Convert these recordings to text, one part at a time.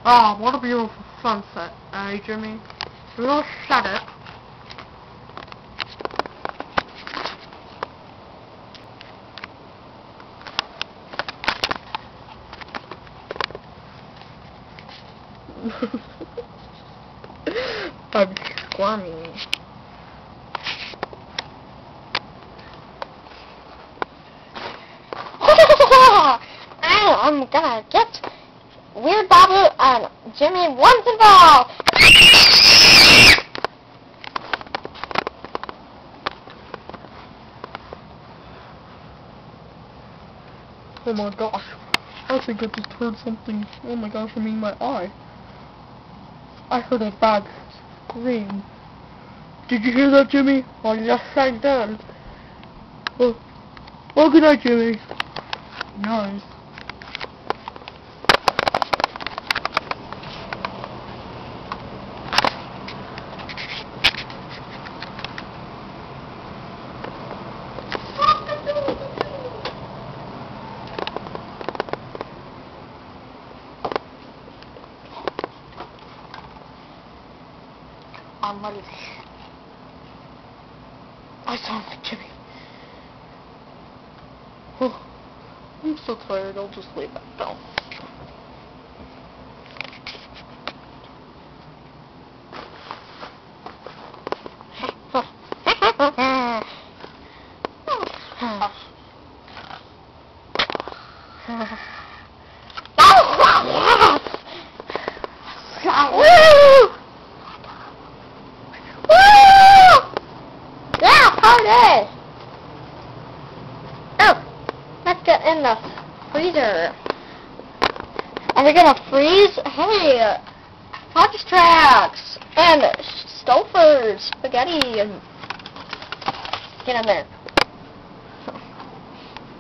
Oh, what a beautiful sunset, Jimmy. We'll shut it. I'm squirming. I'm gonna get Weird Babu and Jimmy once involved. Oh my gosh, I think I just heard something. Oh my gosh, I mean my eye. I heard a bad scream. Did you hear that, Jimmy? Well, yes, I did. Well, good night, Jimmy. Nice. I'm ready. I sound like Jimmy. Oh, I'm so tired, I'll just lay back down. Woo! Party! Oh, let's get in the freezer. Are we gonna freeze? Hey, Fox Tracks and Stouffer's spaghetti and get in there.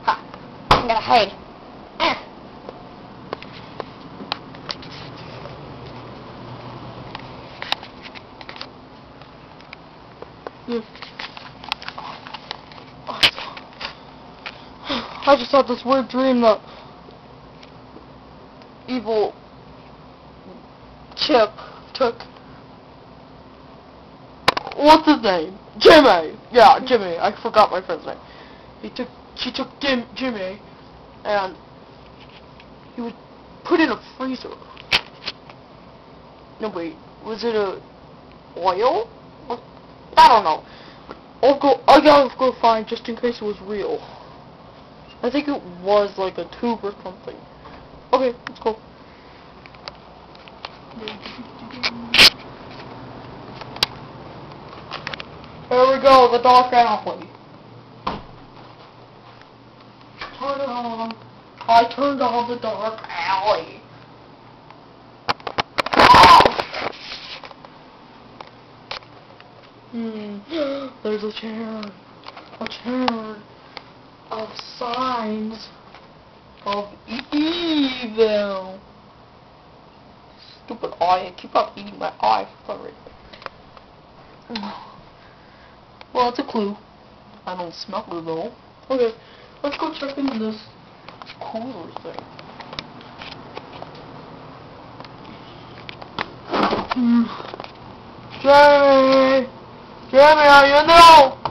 Ha, I'm gonna hide. I just had this weird dream that evil Chip took, what's his name? Jimmy! Yeah, Jimmy. I forgot my friend's name. She took Jimmy and he was put in a freezer. No, wait, was it a oil? I don't know. I gotta go find just in case it was real. I think it was like a tube or something. Okay, let's go. There we go, the dark alley. Turn it on. I turned on the dark alley. There's a chair of signs of evil. Stupid eye, I keep on eating my eye for some reason. Well, it's a clue. I don't smell it though. Okay, let's go check into this cooler thing. Jamie, are you in there?